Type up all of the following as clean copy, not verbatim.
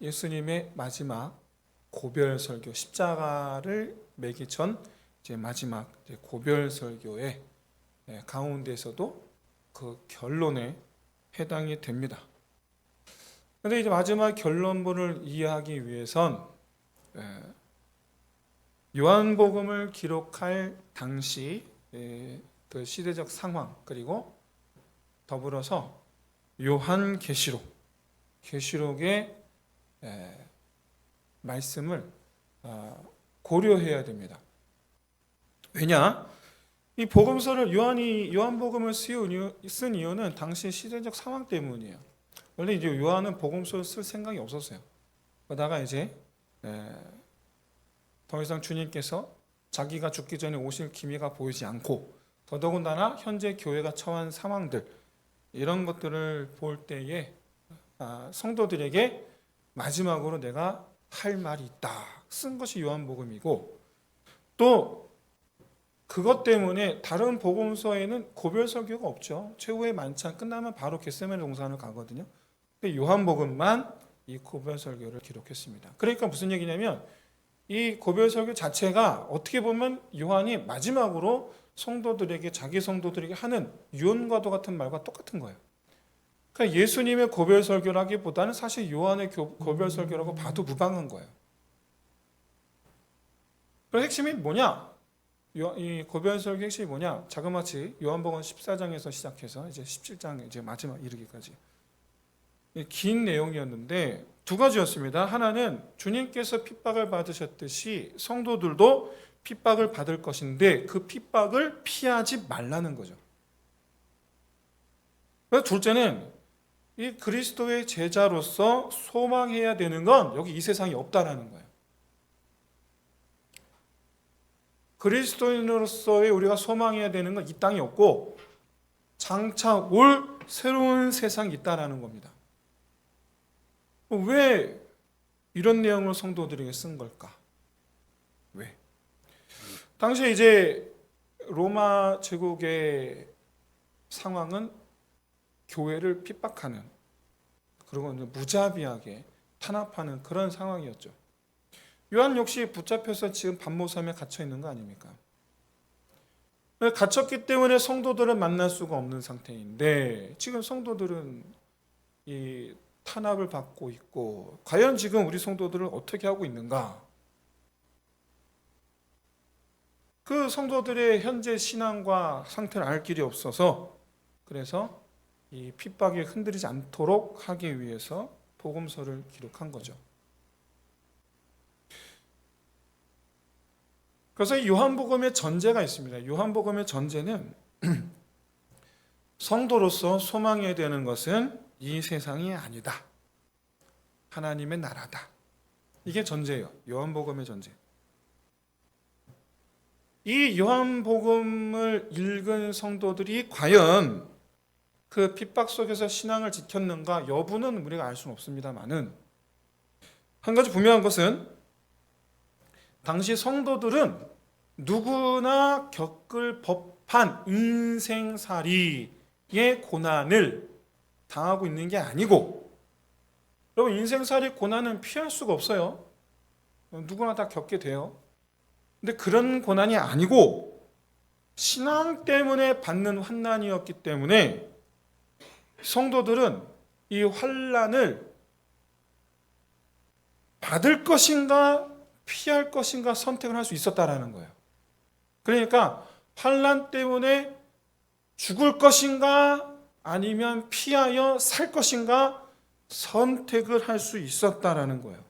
예수님의 마지막 고별 설교, 십자가를 매기 전 이제 마지막 고별 설교의 가운데서도 그 결론에 해당이 됩니다. 그런데 이제 마지막 결론부를 이해하기 위해선 요한복음을 기록할 당시 그 시대적 상황, 그리고 더불어서 계시록의 말씀을 고려해야 됩니다. 왜냐? 이 복음서를 요한복음을 쓴 이유는 당시 시대적 상황 때문이에요. 원래 이제 요한은 복음서를 쓸 생각이 없었어요. 그러다가 이제 더 이상 주님께서 자기가 죽기 전에 오실 기미가 보이지 않고, 더더군다나 현재 교회가 처한 상황들, 이런 것들을 볼 때에 성도들에게 마지막으로 내가 할 말이 있다 쓴 것이 요한복음이고, 또 그것 때문에 다른 복음서에는 고별 설교가 없죠. 최후의 만찬 끝나면 바로 겟세마네 동산을 가거든요. 근데 요한복음만 이 고별 설교를 기록했습니다. 그러니까 무슨 얘기냐면 이 고별 설교 자체가 어떻게 보면 요한이 마지막으로 자기 성도들에게 하는 유언과도 같은 말과 똑같은 거예요. 그러니까 예수님의 고별 설교라기보다는 사실 요한의 고별 설교라고 봐도 무방한 거예요. 그래서 핵심이 뭐냐? 이 고별 설교 핵심이 뭐냐? 자그마치 요한복음 14장에서 시작해서 이제 17장 이제 마지막 이르기까지 긴 내용이었는데 두 가지였습니다. 하나는 주님께서 핍박을 받으셨듯이 성도들도 핍박을 받을 것인데 그 핍박을 피하지 말라는 거죠. 둘째는 이 그리스도의 제자로서 소망해야 되는 건 여기 이 세상에 없다라는 거예요. 그리스도인으로서의 우리가 소망해야 되는 건 이 땅이 없고 장차 올 새로운 세상이 있다라는 겁니다. 왜 이런 내용을 성도들에게 쓴 걸까? 왜? 당시에 이제 로마 제국의 상황은 교회를 핍박하는, 그리고 무자비하게 탄압하는 그런 상황이었죠. 요한 역시 붙잡혀서 지금 반모섬에 갇혀 있는 거 아닙니까? 갇혔기 때문에 성도들을 만날 수가 없는 상태인데 지금 성도들은 이 탄압을 받고 있고, 과연 지금 우리 성도들을 어떻게 하고 있는가? 그 성도들의 현재 신앙과 상태를 알 길이 없어서, 그래서 이 핍박이 흔들리지 않도록 하기 위해서 복음서를 기록한 거죠. 그래서 이 요한복음의 전제가 있습니다. 요한복음의 전제는 성도로서 소망해야 되는 것은 이 세상이 아니다. 하나님의 나라다. 이게 전제예요. 요한복음의 전제. 이 요한복음을 읽은 성도들이 과연 그 핍박 속에서 신앙을 지켰는가 여부는 우리가 알 수는 없습니다만은, 한 가지 분명한 것은 당시 성도들은 누구나 겪을 법한 인생살이의 고난을 당하고 있는 게 아니고, 여러분 인생살이 고난은 피할 수가 없어요. 누구나 다 겪게 돼요. 근데 그런 고난이 아니고 신앙 때문에 받는 환난이었기 때문에 성도들은 이 환난을 받을 것인가 피할 것인가 선택을 할 수 있었다라는 거예요. 그러니까 환난 때문에 죽을 것인가 아니면 피하여 살 것인가 선택을 할 수 있었다라는 거예요.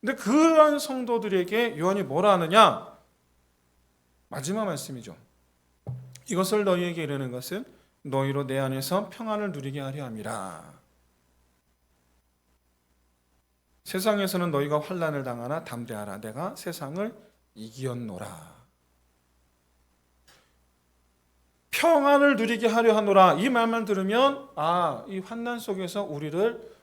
근데 그런 성도들에게 요한이 뭐라 하느냐? 마지막 말씀이죠. 이것을 너희에게 이르는 것은 너희로 내 안에서 평안을 누리게 하려 함이라. 세상에서는 너희가 환난을 당하나 담대하라. 내가 세상을 이기었노라. 평안을 누리게 하려 하노라. 이 말만 들으면 이 환난 속에서 우리를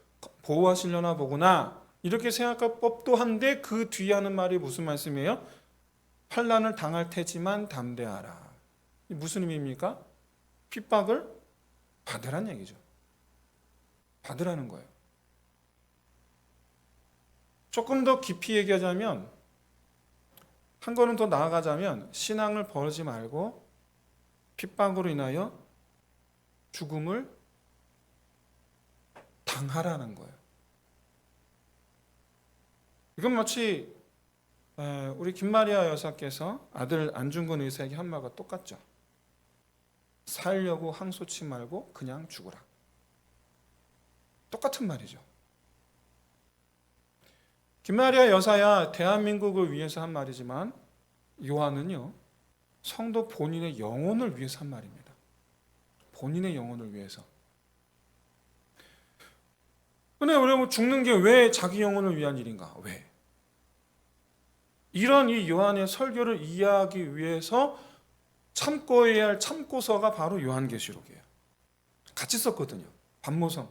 보호하시려나 보구나 이렇게 생각할 법도 한데, 그 뒤에 하는 말이 무슨 말씀이에요? 환난을 당할 테지만 담대하라. 무슨 의미입니까? 핍박을 받으라는 얘기죠. 받으라는 거예요. 조금 더 깊이 얘기하자면, 한 걸음 더 나아가자면 신앙을 버리지 말고 핍박으로 인하여 죽음을 당하라는 거예요. 이건 마치 우리 김마리아 여사께서 아들 안중근 의사에게 한 말과 똑같죠. 살려고 항소치 말고 그냥 죽으라. 똑같은 말이죠. 김마리아 여사야 대한민국을 위해서 한 말이지만, 요한은요 성도 본인의 영혼을 위해서 한 말입니다. 본인의 영혼을 위해서. 근데 여러분, 죽는 게 왜 자기 영혼을 위한 일인가? 왜? 이런 이 요한의 설교를 이해하기 위해서 참고해야 할 참고서가 바로 요한계시록이에요. 같이 썼거든요. 반모섬,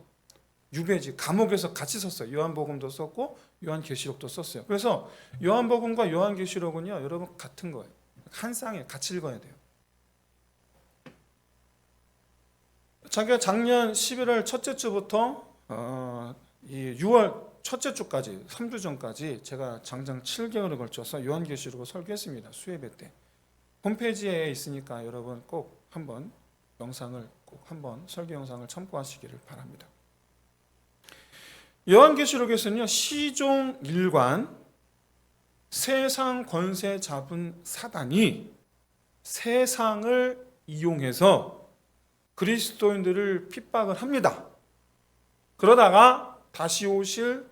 유배지, 감옥에서 같이 썼어요. 요한복음도 썼고 요한계시록도 썼어요. 그래서 요한복음과 요한계시록은요, 여러분 같은 거예요. 한 쌍에 같이 읽어야 돼요. 자기가 작년 11월 첫째 주부터 이 6월 첫째 주까지 3주 전까지 제가 장장 7개월에 걸쳐서 요한계시록을 설교했습니다. 수예배 때. 홈페이지에 있으니까 여러분 꼭 한번 설교 영상을 참고하시기를 바랍니다. 요한계시록에서는요, 시종 일관, 세상 권세 잡은 사단이 세상을 이용해서 그리스도인들을 핍박을 합니다. 그러다가 다시 오실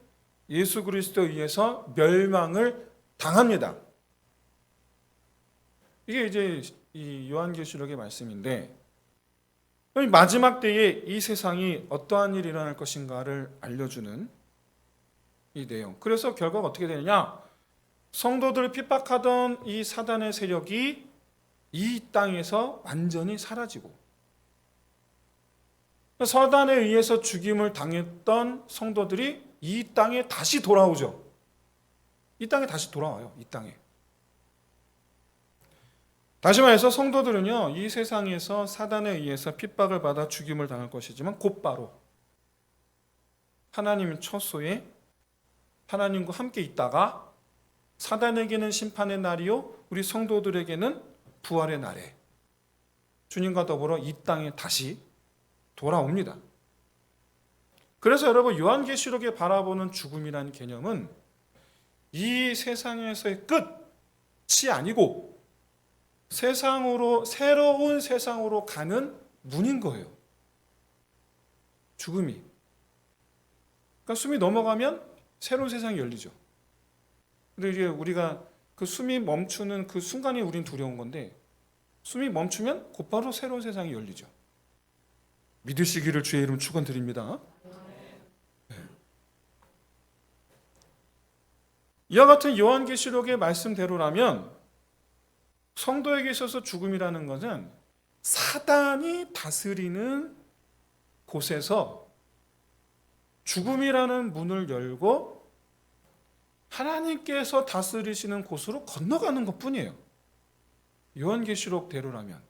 예수 그리스도에 의해서 멸망을 당합니다. 이게 이제 이 요한계시록의 말씀인데, 마지막 때에 이 세상이 어떠한 일이 일어날 것인가를 알려주는 이 내용. 그래서 결과가 어떻게 되느냐? 성도들을 핍박하던 이 사단의 세력이 이 땅에서 완전히 사라지고, 사단에 의해서 죽임을 당했던 성도들이 이 땅에 다시 돌아오죠. 이 땅에 다시 돌아와요. 이 땅에. 다시 말해서 성도들은요, 이 세상에서 사단에 의해서 핍박을 받아 죽임을 당할 것이지만 곧바로 하나님 처소에 하나님과 함께 있다가 사단에게는 심판의 날이요, 우리 성도들에게는 부활의 날에 주님과 더불어 이 땅에 다시 돌아옵니다. 그래서 여러분, 요한계시록에 바라보는 죽음이라는 개념은 이 세상에서의 끝이 아니고 새로운 세상으로 가는 문인 거예요. 죽음이. 그러니까 숨이 넘어가면 새로운 세상이 열리죠. 근데 이제 우리가 그 숨이 멈추는 그 순간이 우린 두려운 건데, 숨이 멈추면 곧바로 새로운 세상이 열리죠. 믿으시기를 주의 이름 축원드립니다. 네. 이와 같은 요한계시록의 말씀대로라면 성도에게 있어서 죽음이라는 것은 사단이 다스리는 곳에서 죽음이라는 문을 열고 하나님께서 다스리시는 곳으로 건너가는 것뿐이에요. 요한계시록대로라면.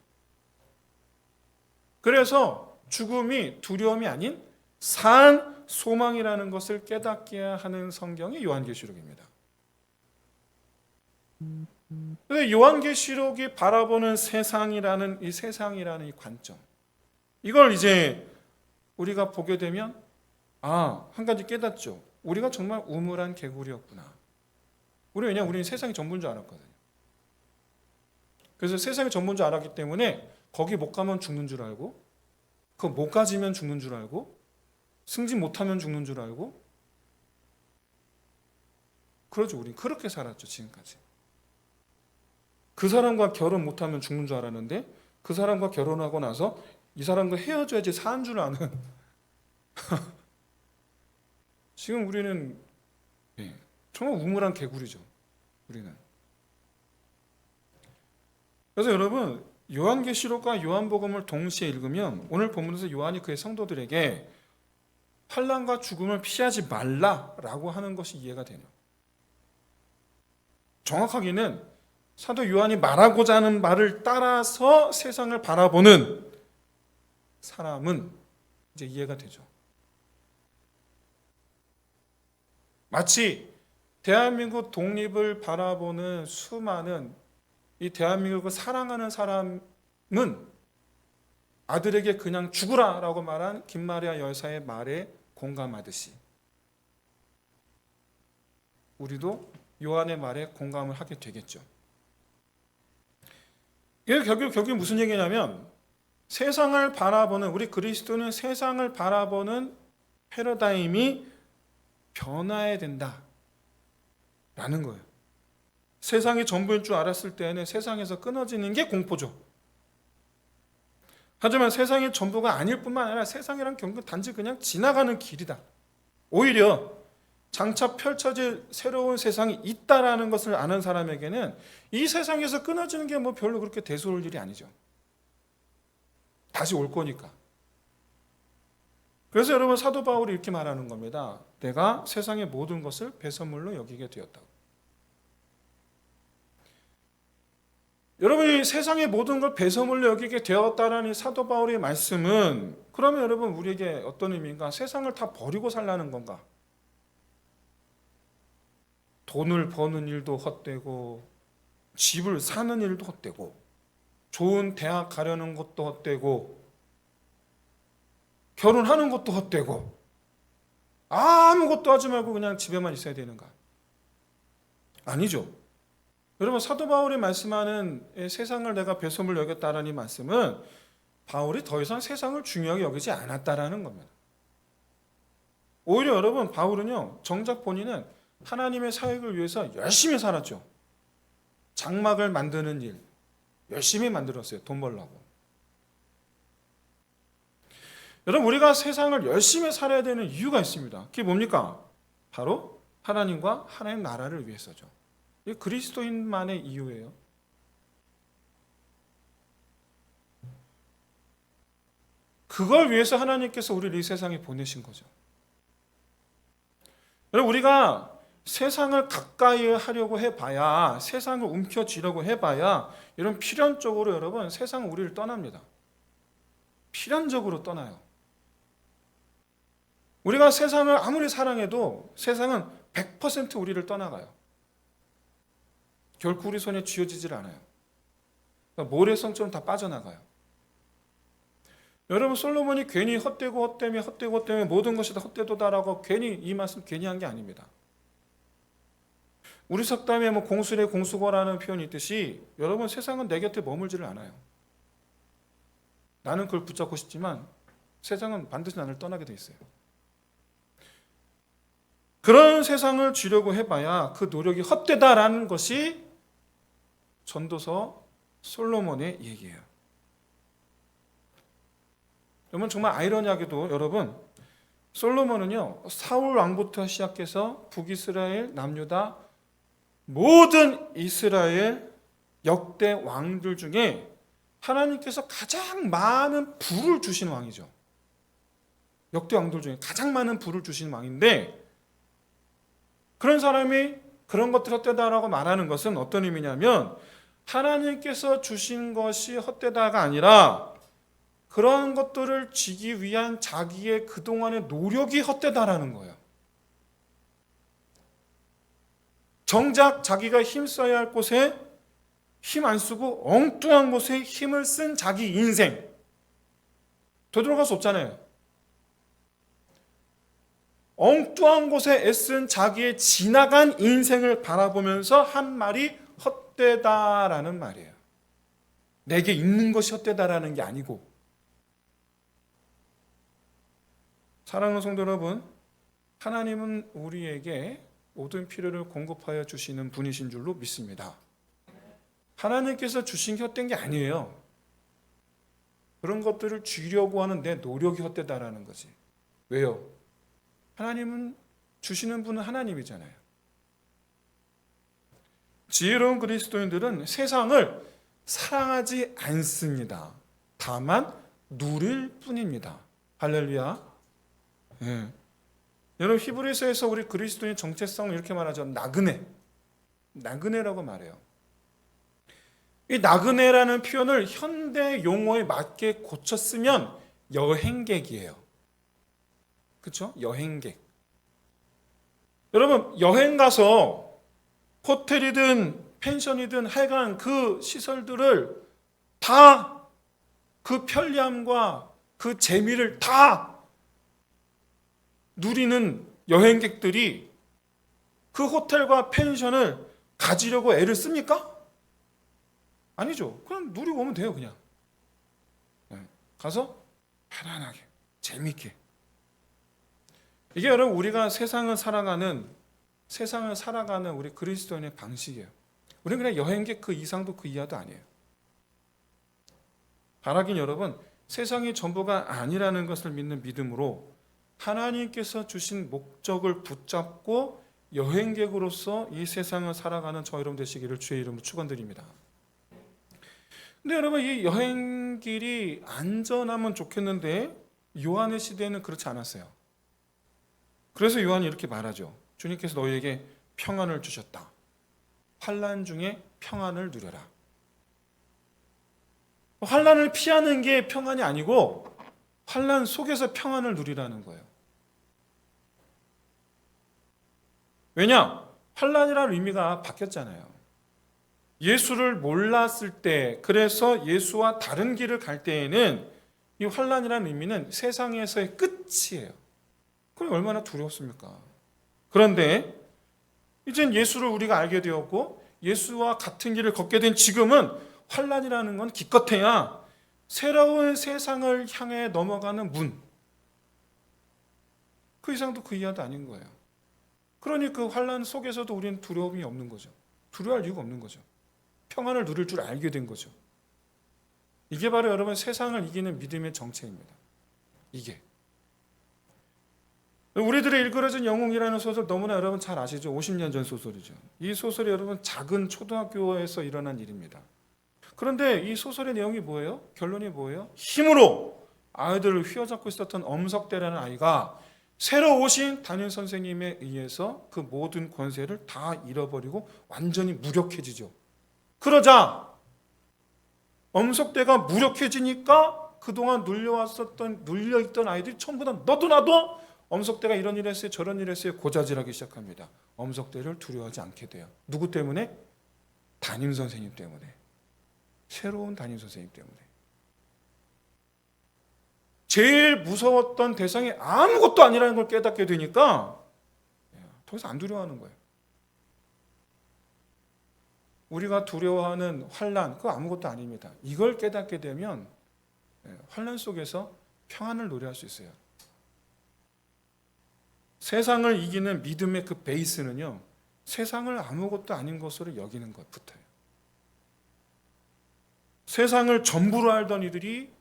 그래서 죽음이 두려움이 아닌 산 소망이라는 것을 깨닫게 하는 성경이 요한계시록입니다. 요한계시록이 바라보는 세상이라는 이 관점, 이걸 이제 우리가 보게 되면 한 가지 깨닫죠. 우리가 정말 우물한 개구리였구나. 왜냐하면 우리는 세상이 전부인 줄 알았거든요. 그래서 세상이 전부인 줄 알았기 때문에 거기 못 가면 죽는 줄 알고, 그거 못 가지면 죽는 줄 알고, 승진 못하면 죽는 줄 알고, 그러죠. 우리는 그렇게 살았죠, 지금까지. 그 사람과 결혼 못하면 죽는 줄 알았는데, 그 사람과 결혼하고 나서 이 사람과 헤어져야지 사는 줄 아는 지금 우리는 정말 우물한 개구리죠. 우리는. 그래서 여러분, 요한계시록과 요한복음을 동시에 읽으면 오늘 본문에서 요한이 그의 성도들에게 환난과 죽음을 피하지 말라라고 하는 것이 이해가 되네요. 정확하게는 사도 요한이 말하고자 하는 말을 따라서 세상을 바라보는 사람은 이제 이해가 되죠. 마치 대한민국 독립을 바라보는 수많은 이 대한민국을 사랑하는 사람은 아들에게 그냥 죽으라라고 말한 김마리아 여사의 말에 공감하듯이 우리도 요한의 말에 공감을 하게 되겠죠. 이게 결국 무슨 얘기냐면 세상을 바라보는 우리 그리스도는 세상을 바라보는 패러다임이 변화해야 된다라는 거예요. 세상이 전부인 줄 알았을 때에는 세상에서 끊어지는 게 공포죠. 하지만 세상이 전부가 아닐 뿐만 아니라 세상이란 결국 단지 그냥 지나가는 길이다. 오히려 장차 펼쳐질 새로운 세상이 있다라는 것을 아는 사람에게는 이 세상에서 끊어지는 게 뭐 별로 그렇게 대수로울 일이 아니죠. 다시 올 거니까. 그래서 여러분 사도 바울이 이렇게 말하는 겁니다. 내가 세상의 모든 것을 배설물로 여기게 되었다고. 여러분이 세상의 모든 걸 배설물로 여기게 되었다라는 사도 바울의 말씀은 그러면 여러분 우리에게 어떤 의미인가? 세상을 다 버리고 살라는 건가? 돈을 버는 일도 헛되고 집을 사는 일도 헛되고 좋은 대학 가려는 것도 헛되고 결혼하는 것도 헛되고 아무것도 하지 말고 그냥 집에만 있어야 되는가? 아니죠. 여러분 사도 바울이 말씀하는 세상을 내가 배설물 여겼다라는 이 말씀은 바울이 더 이상 세상을 중요하게 여기지 않았다라는 겁니다. 오히려 여러분 바울은요 정작 본인은 하나님의 사역을 위해서 열심히 살았죠. 장막을 만드는 일 열심히 만들었어요. 돈 벌려고. 여러분 우리가 세상을 열심히 살아야 되는 이유가 있습니다. 그게 뭡니까? 바로 하나님과 하나님 나라를 위해서죠. 이게 그리스도인만의 이유예요. 그걸 위해서 하나님께서 우리를 이 세상에 보내신 거죠. 여러분 우리가 세상을 가까이 하려고 해봐야 세상을 움켜쥐려고 해봐야 이런 필연적으로 여러분 세상은 우리를 떠납니다. 필연적으로 떠나요. 우리가 세상을 아무리 사랑해도 세상은 100% 우리를 떠나가요. 결코 우리 손에 쥐어지질 않아요. 그러니까 모래성처럼 다 빠져나가요. 여러분 솔로몬이 괜히 헛되고 모든 것이 다 헛되도다라고 괜히 이 말씀 괜히 한 게 아닙니다. 우리 석담에 공수래 공수거라는 표현이 있듯이 여러분 세상은 내 곁에 머물지를 않아요. 나는 그걸 붙잡고 싶지만 세상은 반드시 나를 떠나게 돼 있어요. 그런 세상을 주려고 해봐야 그 노력이 헛되다라는 것이 전도서 솔로몬의 얘기예요. 여러분 정말 아이러니하게도 여러분 솔로몬은요 사울 왕부터 시작해서 북이스라엘, 남유다 모든 이스라엘 역대 왕들 중에 하나님께서 가장 많은 부를 주신 왕이죠. 역대 왕들 중에 가장 많은 부를 주신 왕인데 그런 사람이 그런 것들 헛되다라고 말하는 것은 어떤 의미냐면 하나님께서 주신 것이 헛되다가 아니라 그런 것들을 쥐기 위한 자기의 그동안의 노력이 헛되다라는 거예요. 정작 자기가 힘써야 할 곳에 힘 안 쓰고 엉뚱한 곳에 힘을 쓴 자기 인생 되돌아갈 수 없잖아요. 엉뚱한 곳에 애쓴 자기의 지나간 인생을 바라보면서 한 말이 헛되다라는 말이에요. 내게 있는 것이 헛되다라는 게 아니고. 사랑하는 성도 여러분, 하나님은 우리에게 모든 필요를 공급하여 주시는 분이신 줄로 믿습니다. 하나님께서 주신 게 헛된 게 아니에요. 그런 것들을 주려고 하는 내 노력이 헛되다라는 거지. 왜요? 하나님은 주시는 분은 하나님이잖아요. 지혜로운 그리스도인들은 세상을 사랑하지 않습니다. 다만 누릴 뿐입니다. 할렐루야. 네. 여러분 히브리서에서 우리 그리스도인의 정체성을 이렇게 말하죠. 나그네라고 말해요. 이 나그네라는 표현을 현대 용어에 맞게 고쳐 쓰면 여행객이에요. 그렇죠? 여행객. 여러분, 여행 가서 호텔이든 펜션이든 하여간 그 시설들을 다 그 편리함과 그 재미를 다 누리는 여행객들이 그 호텔과 펜션을 가지려고 애를 씁니까? 아니죠. 그냥 누리고 오면 돼요, 그냥. 가서 편안하게, 재밌게. 이게 여러분, 우리가 세상을 살아가는 우리 그리스도인의 방식이에요. 우리는 그냥 여행객 그 이상도 그 이하도 아니에요. 바라긴 여러분, 세상이 전부가 아니라는 것을 믿는 믿음으로 하나님께서 주신 목적을 붙잡고 여행객으로서 이 세상을 살아가는 저 여러분 되시기를 주의 이름으로 축원드립니다. 근데 여러분, 이 여행길이 안전하면 좋겠는데 요한의 시대에는 그렇지 않았어요. 그래서 요한이 이렇게 말하죠. 주님께서 너희에게 평안을 주셨다. 환난 중에 평안을 누려라. 환난을 피하는 게 평안이 아니고 환난 속에서 평안을 누리라는 거예요. 왜냐? 환난이라는 의미가 바뀌었잖아요. 예수를 몰랐을 때, 그래서 예수와 다른 길을 갈 때에는 이 환난이라는 의미는 세상에서의 끝이에요. 그럼 얼마나 두렵습니까? 그런데 이젠 예수를 우리가 알게 되었고 예수와 같은 길을 걷게 된 지금은 환난이라는 건 기껏해야 새로운 세상을 향해 넘어가는 문, 그 이상도 그 이하도 아닌 거예요. 그러니 그 환난 속에서도 우리는 두려움이 없는 거죠. 두려워할 이유가 없는 거죠. 평안을 누릴 줄 알게 된 거죠. 이게 바로 여러분 세상을 이기는 믿음의 정체입니다. 이게 우리들의 일그러진 영웅이라는 소설 너무나 여러분 잘 아시죠? 50년 전 소설이죠. 이 소설이 여러분 작은 초등학교에서 일어난 일입니다. 그런데 이 소설의 내용이 뭐예요? 결론이 뭐예요? 힘으로 아이들을 휘어잡고 있었던 엄석대라는 아이가 새로 오신 담임 선생님에 의해서 그 모든 권세를 다 잃어버리고 완전히 무력해지죠. 그러자 엄석대가 무력해지니까 그동안 눌려있던 아이들이 전부 다 너도 나도 엄석대가 이런 일 했어요, 저런 일 했어요, 고자질하기 시작합니다. 엄석대를 두려워하지 않게 돼요. 누구 때문에? 담임 선생님 때문에. 새로운 담임 선생님 때문에. 제일 무서웠던 대상이 아무것도 아니라는 걸 깨닫게 되니까 더 이상 안 두려워하는 거예요. 우리가 두려워하는 환난, 그거 아무것도 아닙니다. 이걸 깨닫게 되면 환난 속에서 평안을 노래할 수 있어요. 세상을 이기는 믿음의 그 베이스는요, 세상을 아무것도 아닌 것으로 여기는 것부터예요. 세상을 전부로 알던 이들이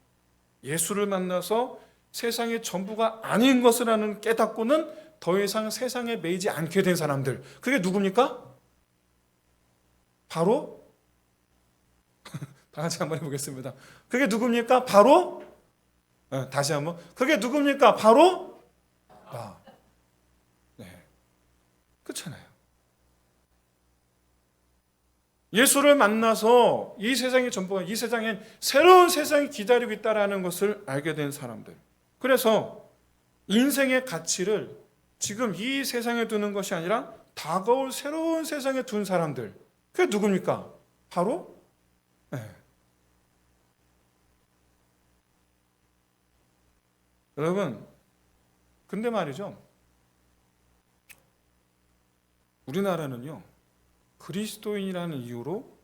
예수를 만나서 세상의 전부가 아닌 것을 아는 깨닫고는 더 이상 세상에 매이지 않게 된 사람들, 그게 누굽니까? 바로 다 같이 한번 해보겠습니다. 그게 누굽니까? 바로 다시 한번, 그게 누굽니까? 바로 나. 네, 그렇잖아요. 예수를 만나서 이 세상의 전부가, 이 세상엔 새로운 세상이 기다리고 있다는 것을 알게 된 사람들. 그래서 인생의 가치를 지금 이 세상에 두는 것이 아니라 다가올 새로운 세상에 둔 사람들. 그게 누굽니까? 바로 여러분, 근데 말이죠, 우리나라는요 그리스도인이라는 이유로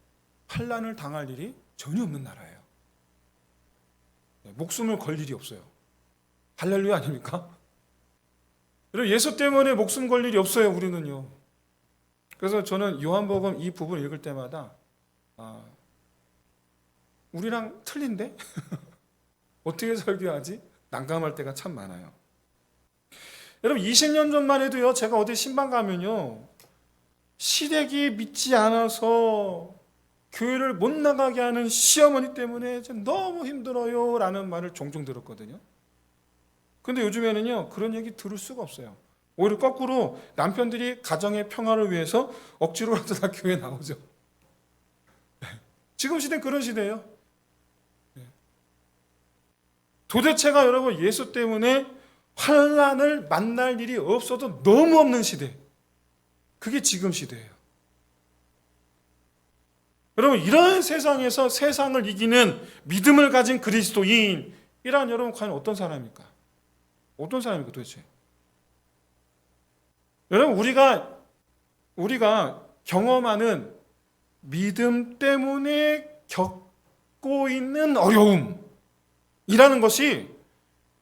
환난을 당할 일이 전혀 없는 나라예요. 목숨을 걸 일이 없어요. 할렐루야 아닙니까? 여러분, 예수 때문에 목숨 걸 일이 없어요, 우리는요. 그래서 저는 요한복음 이 부분을 읽을 때마다 우리랑 틀린데? 어떻게 설교하지? 난감할 때가 참 많아요. 여러분, 20년 전만 해도요, 제가 어디 신방 가면요, 시댁이 믿지 않아서 교회를 못 나가게 하는 시어머니 때문에 너무 힘들어요 라는 말을 종종 들었거든요. 근데 요즘에는요 그런 얘기 들을 수가 없어요. 오히려 거꾸로 남편들이 가정의 평화를 위해서 억지로라도 다 교회에 나오죠. 지금 시대는 그런 시대예요. 도대체가 여러분 예수 때문에 환난을 만날 일이 없어도 너무 없는 시대. 그게 지금 시대예요. 여러분, 이런 세상에서 세상을 이기는 믿음을 가진 그리스도인이란 여러분 과연 어떤 사람입니까? 어떤 사람입니까 도대체? 여러분, 우리가 경험하는 믿음 때문에 겪고 있는 어려움이라는 것이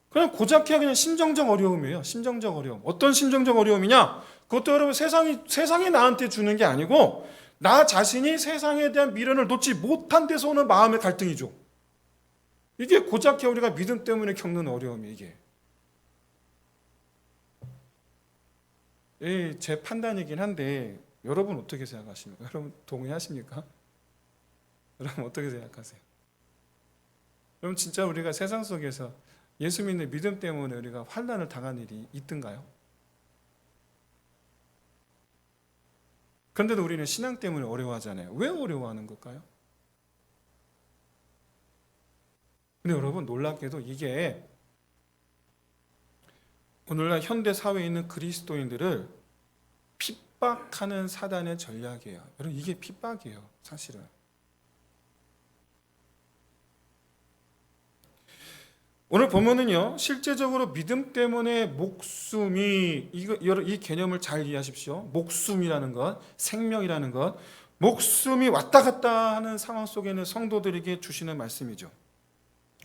그냥 고작해야 그냥 심정적 어려움이에요. 심정적 어려움. 어떤 심정적 어려움이냐? 그것도 여러분 세상이 나한테 주는 게 아니고 나 자신이 세상에 대한 미련을 놓지 못한 데서 오는 마음의 갈등이죠. 이게 고작해야 우리가 믿음 때문에 겪는 어려움이 이게. 제 판단이긴 한데 여러분 어떻게 생각하십니까? 여러분 동의하십니까? 여러분 어떻게 생각하세요? 여러분 진짜 우리가 세상 속에서 예수 믿는 믿음 때문에 우리가 환난을 당한 일이 있던가요? 그런데도 우리는 신앙 때문에 어려워하잖아요. 왜 어려워하는 걸까요? 근데 여러분 놀랍게도 이게 오늘날 현대 사회에 있는 그리스도인들을 핍박하는 사단의 전략이에요. 여러분 이게 핍박이에요. 사실은. 오늘 보면은요, 실제적으로 믿음 때문에 목숨이 이 개념을 잘 이해하십시오. 목숨이라는 것, 생명이라는 것, 목숨이 왔다 갔다 하는 상황 속에 있는 성도들에게 주시는 말씀이죠.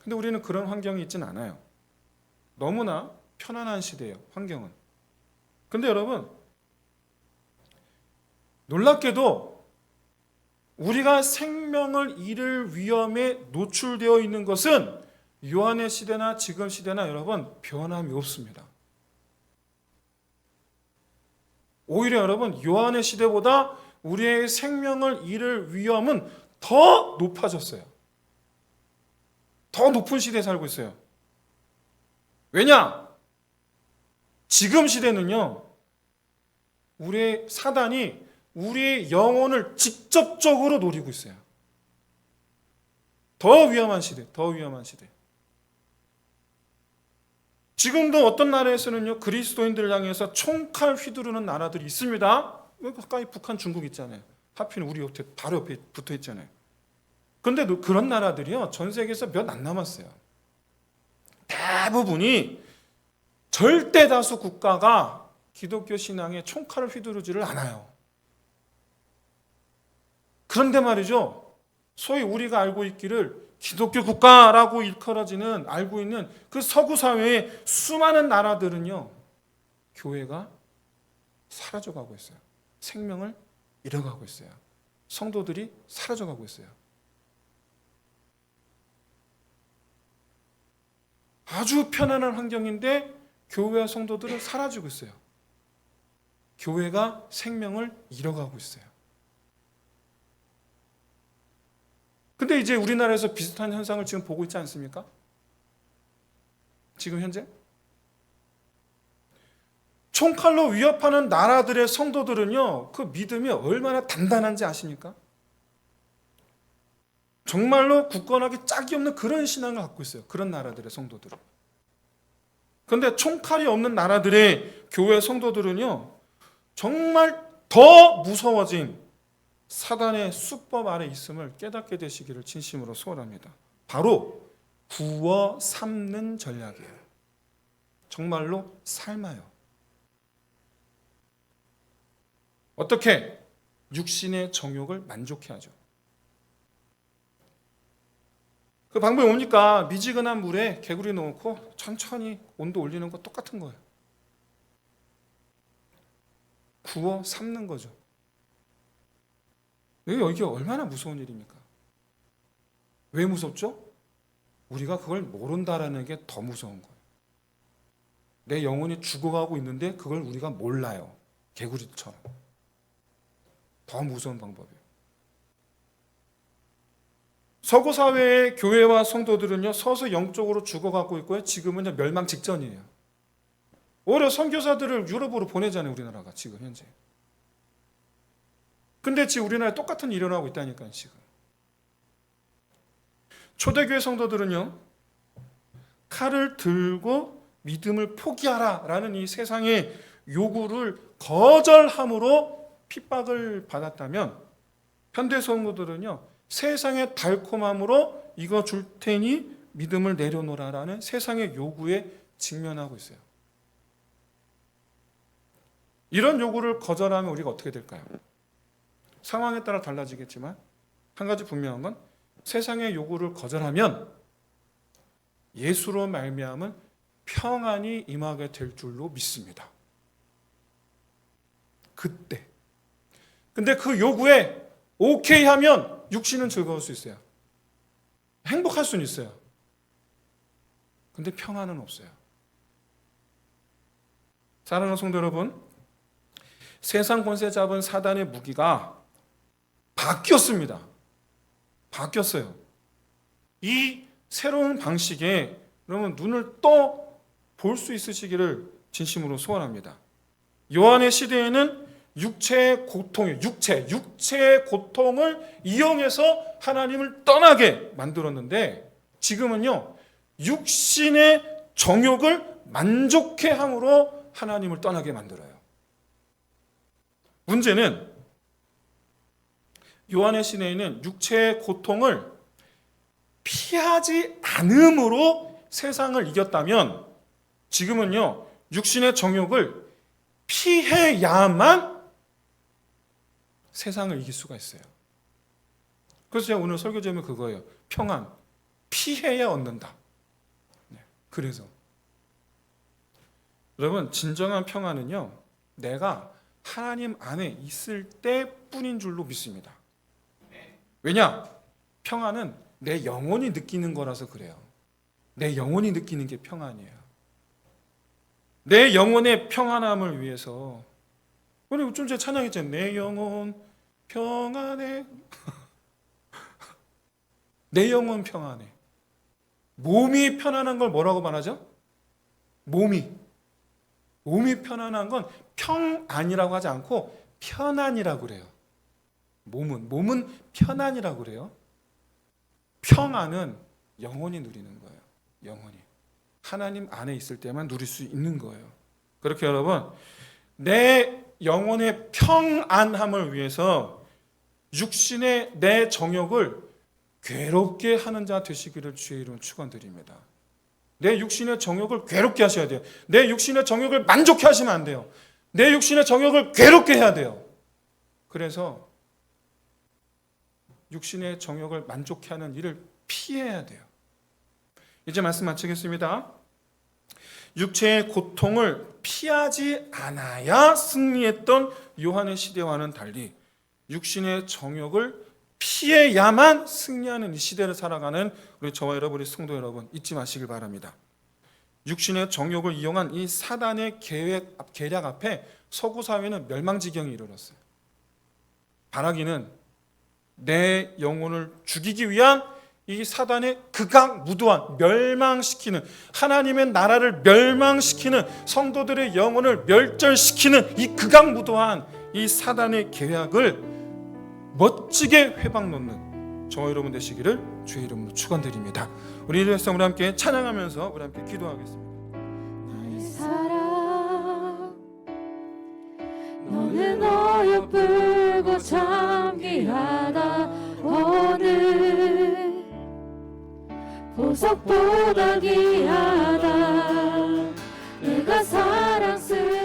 근데 우리는 그런 환경이 있지는 않아요. 너무나 편안한 시대예요, 환경은. 근데 여러분, 놀랍게도 우리가 생명을 잃을 위험에 노출되어 있는 것은 요한의 시대나 지금 시대나 여러분 변함이 없습니다. 오히려 여러분 요한의 시대보다 우리의 생명을 잃을 위험은 더 높아졌어요. 더 높은 시대에 살고 있어요. 왜냐? 지금 시대는요, 우리의 사단이 우리의 영혼을 직접적으로 노리고 있어요. 더 위험한 시대, 더 위험한 시대. 지금도 어떤 나라에서는요, 그리스도인들을 향해서 총칼 휘두르는 나라들이 있습니다. 가까이 북한, 중국 있잖아요. 하필 우리 옆에 바로 옆에 붙어 있잖아요. 그런데 그런 나라들이요, 전 세계에서 몇 안 남았어요. 대부분이 절대 다수 국가가 기독교 신앙에 총칼을 휘두르지를 않아요. 그런데 말이죠, 소위 우리가 알고 있기를 기독교 국가라고 일컬어지는 알고 있는 그 서구 사회의 수많은 나라들은요, 교회가 사라져가고 있어요. 생명을 잃어가고 있어요. 성도들이 사라져가고 있어요. 아주 편안한 환경인데 교회와 성도들은 사라지고 있어요. 교회가 생명을 잃어가고 있어요. 근데 이제 우리나라에서 비슷한 현상을 지금 보고 있지 않습니까? 지금 현재? 총칼로 위협하는 나라들의 성도들은요, 그 믿음이 얼마나 단단한지 아십니까? 정말로 굳건하게 짝이 없는 그런 신앙을 갖고 있어요. 그런 나라들의 성도들은. 그런데 총칼이 없는 나라들의 교회 성도들은요, 정말 더 무서워진 사단의 수법 아래 있음을 깨닫게 되시기를 진심으로 소원합니다. 바로 구워 삶는 전략이에요. 정말로 삶아요. 어떻게? 육신의 정욕을 만족해 하죠. 그 방법이 뭡니까? 미지근한 물에 개구리 넣고 천천히 온도 올리는 거 똑같은 거예요. 구워 삶는 거죠. 이게 얼마나 무서운 일입니까? 왜 무섭죠? 우리가 그걸 모른다라는 게 더 무서운 거예요. 내 영혼이 죽어가고 있는데 그걸 우리가 몰라요. 개구리처럼. 더 무서운 방법이에요. 서구 사회의 교회와 성도들은요, 서서 영적으로 죽어가고 있고요. 지금은 멸망 직전이에요. 오히려 선교사들을 유럽으로 보내잖아요, 우리나라가 지금 현재. 근데 지금 우리나라에 똑같은 일이 일어나고 있다니까요, 지금. 초대교회 성도들은요, 칼을 들고 믿음을 포기하라 라는 이 세상의 요구를 거절함으로 핍박을 받았다면 현대 성도들은요, 세상의 달콤함으로 이거 줄 테니 믿음을 내려놓으라라는 세상의 요구에 직면하고 있어요. 이런 요구를 거절하면 우리가 어떻게 될까요? 상황에 따라 달라지겠지만 한 가지 분명한 건 세상의 요구를 거절하면 예수로 말미암은 평안이 임하게 될 줄로 믿습니다. 그때. 근데 그 요구에 오케이 하면 육신은 즐거울 수 있어요. 행복할 수는 있어요. 근데 평안은 없어요. 사랑하는 성도 여러분, 세상 권세 잡은 사단의 무기가 바뀌었습니다. 바뀌었어요. 이 새로운 방식에 여러분 눈을 떠 볼 수 있으시기를 진심으로 소원합니다. 요한의 시대에는 육체의 고통을 이용해서 하나님을 떠나게 만들었는데 지금은요, 육신의 정욕을 만족해 함으로 하나님을 떠나게 만들어요. 문제는 요한의 시대에는 육체의 고통을 피하지 않음으로 세상을 이겼다면 지금은요, 육신의 정욕을 피해야만 세상을 이길 수가 있어요. 그래서 제가 오늘 설교 제목이 그거예요. 평안. 피해야 얻는다. 그래서 여러분, 진정한 평안은요, 내가 하나님 안에 있을 때뿐인 줄로 믿습니다. 왜냐? 평안은 내 영혼이 느끼는 거라서 그래요. 내 영혼이 느끼는 게 평안이에요. 내 영혼의 평안함을 위해서 우리 좀 전에 찬양했잖아요. 내 영혼 평안해. 내 영혼 평안해. 몸이 편안한 걸 뭐라고 말하죠? 몸이 편안한 건 평안이라고 하지 않고 편안이라고 그래요. 몸은 편안이라고 그래요. 평안은 영혼이 누리는 거예요. 영혼이. 하나님 안에 있을 때만 누릴 수 있는 거예요. 그렇게 여러분, 내 영혼의 평안함을 위해서 육신의 내 정욕을 괴롭게 하는 자 되시기를 주의 이름으로 축원드립니다. 내 육신의 정욕을 괴롭게 하셔야 돼요. 내 육신의 정욕을 만족해 하시면 안 돼요. 내 육신의 정욕을 괴롭게 해야 돼요. 그래서 육신의 정욕을 만족해 하는 일을 피해야 돼요. 이제 말씀 마치겠습니다. 육체의 고통을 피하지 않아야 승리했던 요한의 시대와는 달리 육신의 정욕을 피해야만 승리하는 이 시대를 살아가는 우리 저와 여러분의 성도 여러분, 잊지 마시길 바랍니다. 육신의 정욕을 이용한 이 사단의 계략 앞에 서구 사회는 멸망지경에 이르렀어요. 바라기는 내 영혼을 죽이기 위한 이 사단의 극악무도한 멸망시키는, 하나님의 나라를 멸망시키는, 성도들의 영혼을 멸절시키는 이 극악무도한 이 사단의 계략을 멋지게 회방놓는 저와 여러분 되시기를 주의 이름으로 축원드립니다. 우리 이래서 우리 함께 찬양하면서 우리 함께 기도하겠습니다. 나의 사랑, 너는 어여쁘고 참귀하다. 오늘 보석보다 귀하다. 내가 사랑스럽지